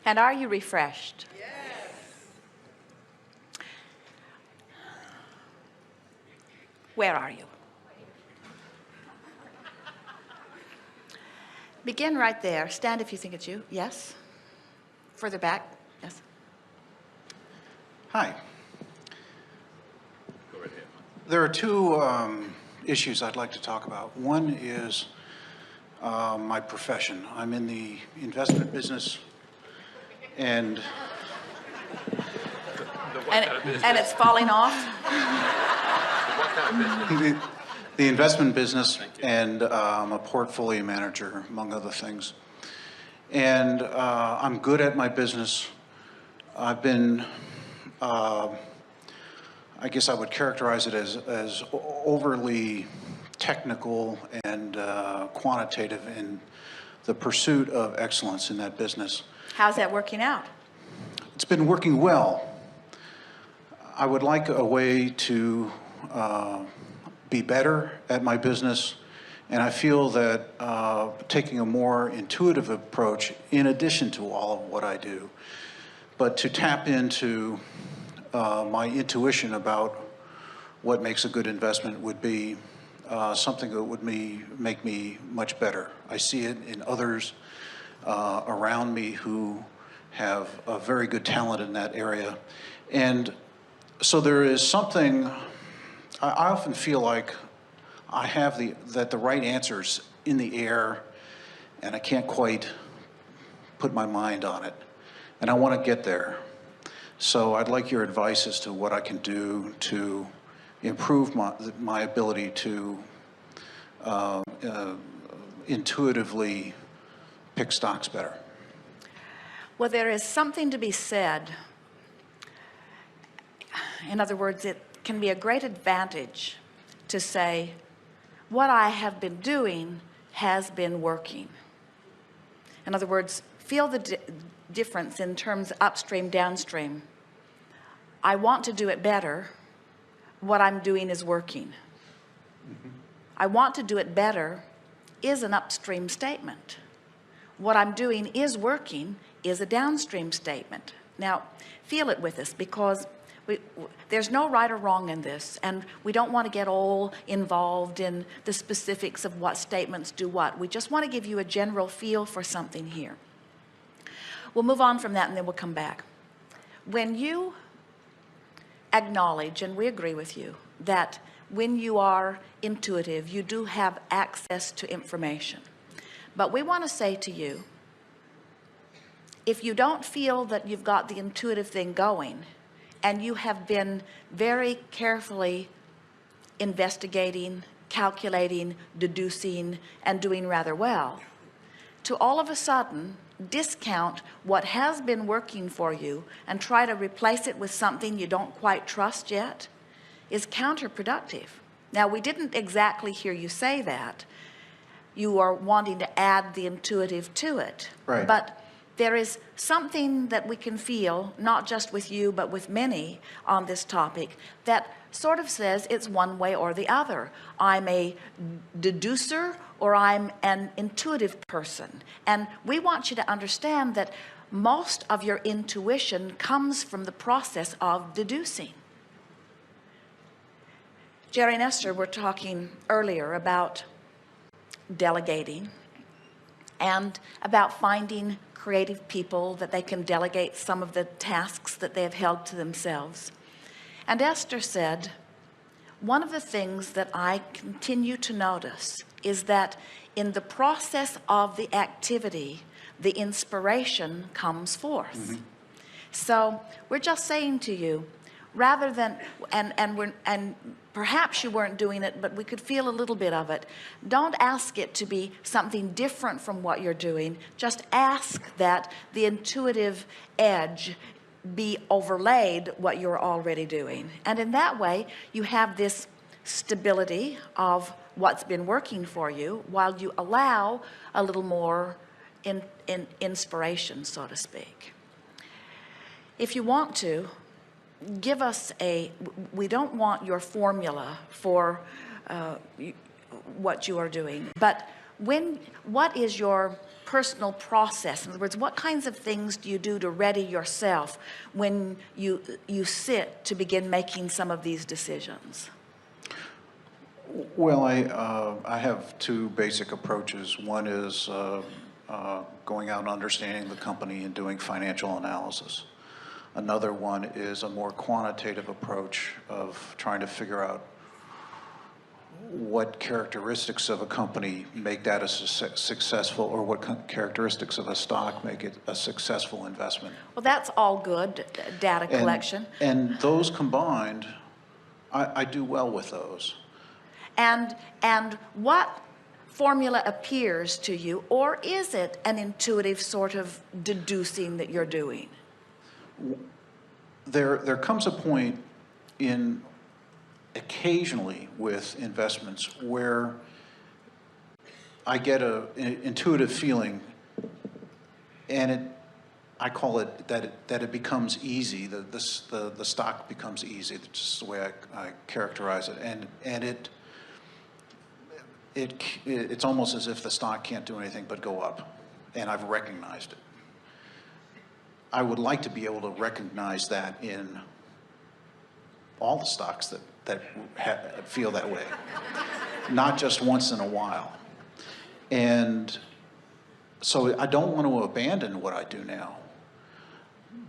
And are you refreshed? Yes. Where are you? Begin right there. Stand if you think it's you. Yes. Further back. Yes. Hi. Go right ahead. There are two issues I'd like to talk about. One is my profession. I'm in the investment business, and And it's falling off. What kind of business? the investment business, and I'm a portfolio manager, among other things. And I'm good at my business. I've been, I guess I would characterize it as overly technical and quantitative in the pursuit of excellence in that business. How's that working out? It's been working well. I would like a way to be better at my business, and I feel that taking a more intuitive approach, in addition to all of what I do, but to tap into my intuition about what makes a good investment would be something that would make me much better. I see it in others around me who have a very good talent in that area. And so there is something, I often feel like I have the right answers in the air, and I can't quite put my mind on it. And I want to get there. So I'd like your advice as to what I can do to improve my ability to intuitively pick stocks better. Well, there is something to be said. In other words, it can be a great advantage to say, what I have been doing has been working. In other words, feel the difference in terms of upstream, downstream. I want to do it better. What I'm doing is working. I want to do it better is an upstream statement. What I'm doing is working is a downstream statement. Now, feel it with us, because there's no right or wrong in this, and we don't want to get all involved in the specifics of what statements do what. We just want to give you a general feel for something here. We'll move on from that and then we'll come back. When you acknowledge, and we agree with you, that when you are intuitive, you do have access to information. But we want to say to you, if you don't feel that you've got the intuitive thing going, and you have been very carefully investigating, calculating, deducing, and doing rather well, to all of a sudden discount what has been working for you and try to replace it with something you don't quite trust yet is counterproductive. Now, we didn't exactly hear you say that. You are wanting to add the intuitive to it. Right. But there is something that we can feel, not just with you, but with many on this topic, that sort of says it's one way or the other. I'm a deducer or I'm an intuitive person. And we want you to understand that most of your intuition comes from the process of deducing. Jerry and Esther were talking earlier about delegating and about finding creative people that they can delegate some of the tasks that they have held to themselves. And Esther said, one of the things that I continue to notice is that in the process of the activity, the inspiration comes forth. So we're just saying to you, rather than, and perhaps you weren't doing it, but we could feel a little bit of it. Don't ask it to be something different from what you're doing. Just ask that the intuitive edge be overlaid what you're already doing. And in that way, you have this stability of what's been working for you while you allow a little more inspiration, so to speak. If you want to, give us we don't want your formula for what you are doing, but what is your personal process? In other words, what kinds of things do you do to ready yourself when you sit to begin making some of these decisions? Well, I have two basic approaches. One is going out and understanding the company and doing financial analysis. Another one is a more quantitative approach of trying to figure out what characteristics of a company make that a successful, or what characteristics of a stock make it a successful investment. Well, that's all good data collection. And those combined, I do well with those. And what formula appears to you, or is it an intuitive sort of deducing that you're doing? There comes a point in occasionally with investments where I get an intuitive feeling, and I call it that it becomes easy. The stock becomes easy. That's just the way I characterize it, and it's almost as if the stock can't do anything but go up, and I've recognized it. I would like to be able to recognize that in all the stocks that feel that way, not just once in a while. And so I don't want to abandon what I do now,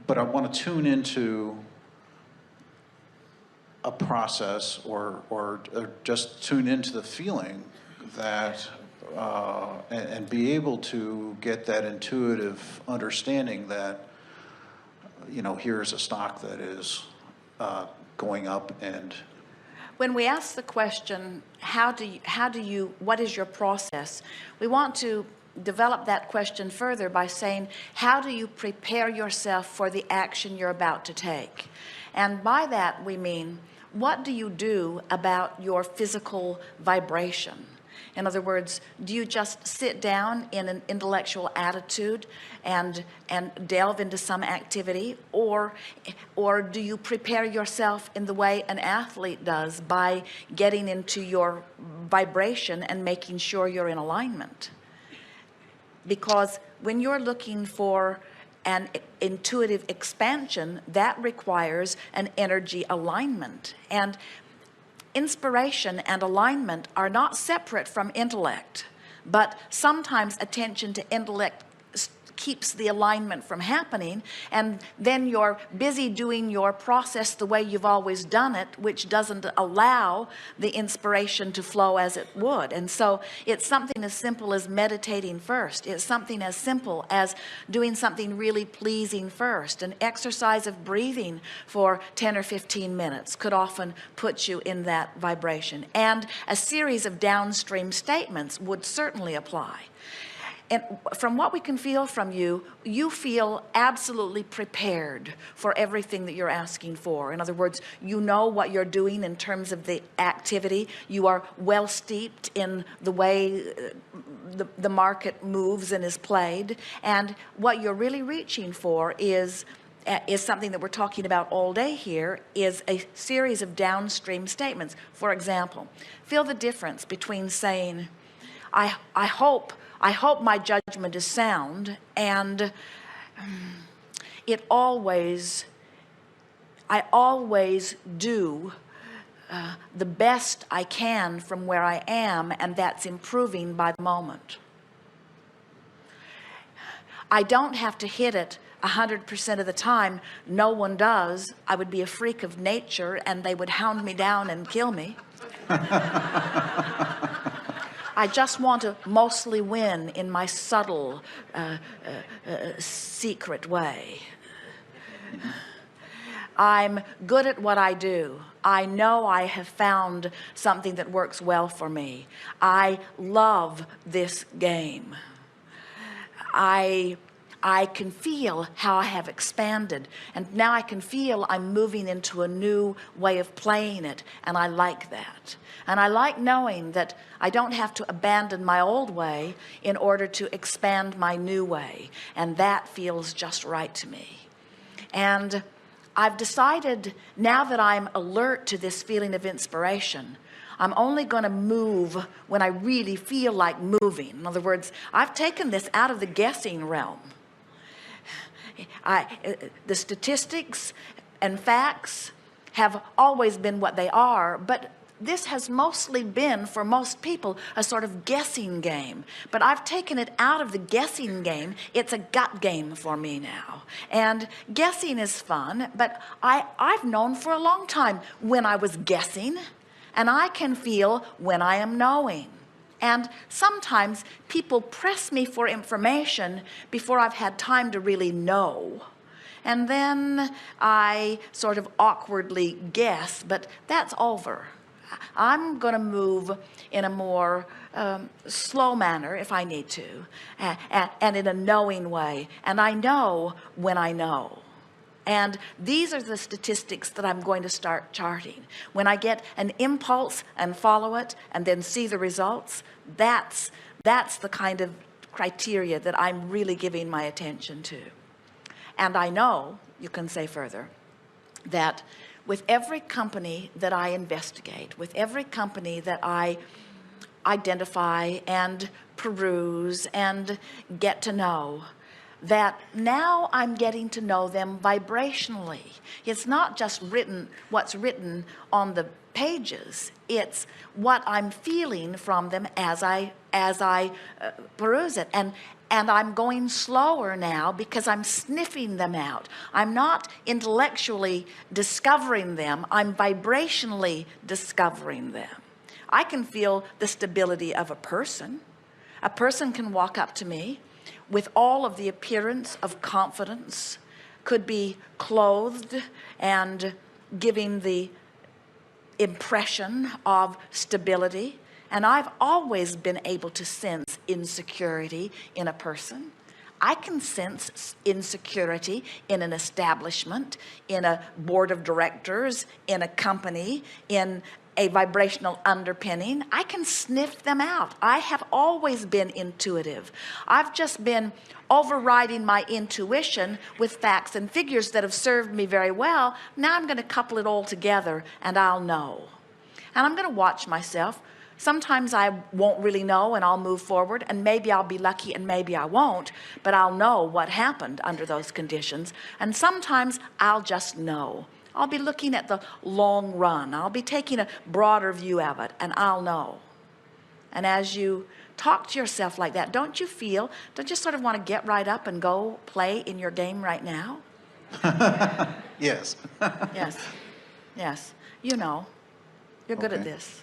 but I want to tune into a process or just tune into the feeling that and be able to get that intuitive understanding that, you know, here's a stock that is going up. And when we ask the question, what is your process? We want to develop that question further by saying, how do you prepare yourself for the action you're about to take? And by that we mean, what do you do about your physical vibration? In other words, do you just sit down in an intellectual attitude and delve into some activity, or do you prepare yourself in the way an athlete does by getting into your vibration and making sure you're in alignment? Because when you're looking for an intuitive expansion, that requires an energy alignment. And inspiration and alignment are not separate from intellect, but sometimes attention to intellect keeps the alignment from happening, and then you're busy doing your process the way you've always done it, which doesn't allow the inspiration to flow as it would. And so it's something as simple as meditating first. It's something as simple as doing something really pleasing first. An exercise of breathing for 10 or 15 minutes could often put you in that vibration. And a series of downstream statements would certainly apply. And from what we can feel from you, you feel absolutely prepared for everything that you're asking for. In other words, you know what you're doing in terms of the activity. You are well steeped in the way the market moves and is played. And what you're really reaching for is something that we're talking about all day here, is a series of downstream statements. For example, feel the difference between saying, I hope my judgment is sound, and I always do the best I can from where I am, and that's improving by the moment. I don't have to hit it 100% of the time. No one does. I would be a freak of nature, and they would hound me down and kill me. I just want to mostly win in my subtle, secret way. I'm good at what I do. I know I have found something that works well for me. I love this game. I can feel how I have expanded, and now I can feel I'm moving into a new way of playing it, and I like that. And I like knowing that I don't have to abandon my old way in order to expand my new way, and that feels just right to me. And I've decided, now that I'm alert to this feeling of inspiration, I'm only going to move when I really feel like moving. In other words, I've taken this out of the guessing realm. The statistics and facts have always been what they are, but this has mostly been, for most people, a sort of guessing game. But I've taken it out of the guessing game. It's a gut game for me now. And guessing is fun, but I've known for a long time when I was guessing, and I can feel when I am knowing. And sometimes people press me for information before I've had time to really know. And then I sort of awkwardly guess, but that's over. I'm going to move in a more slow manner if I need to, and in a knowing way. And I know when I know. And these are the statistics that I'm going to start charting. When I get an impulse and follow it and then see the results, that's the kind of criteria that I'm really giving my attention to. And I know, you can say further, that with every company that I investigate, with every company that I identify and peruse and get to know, that now I'm getting to know them vibrationally. It's not just what's written on the pages. It's what I'm feeling from them as I peruse it. And I'm going slower now because I'm sniffing them out. I'm not intellectually discovering them. I'm vibrationally discovering them. I can feel the stability of a person. A person can walk up to me with all of the appearance of confidence, could be clothed and giving the impression of stability. And I've always been able to sense insecurity in a person. I can sense insecurity in an establishment, in a board of directors, in a company, in a vibrational underpinning. I can sniff them out. I have always been intuitive. I've just been overriding my intuition with facts and figures that have served me very well. Now I'm going to couple it all together and I'll know. And I'm going to watch myself. Sometimes I won't really know and I'll move forward, and maybe I'll be lucky and maybe I won't, but I'll know what happened under those conditions. And sometimes I'll just know. I'll be looking at the long run. I'll be taking a broader view of it, and I'll know. And as you talk to yourself like that, don't you sort of want to get right up and go play in your game right now? Yes. Yes. Yes. You know, you're good at Okay. this.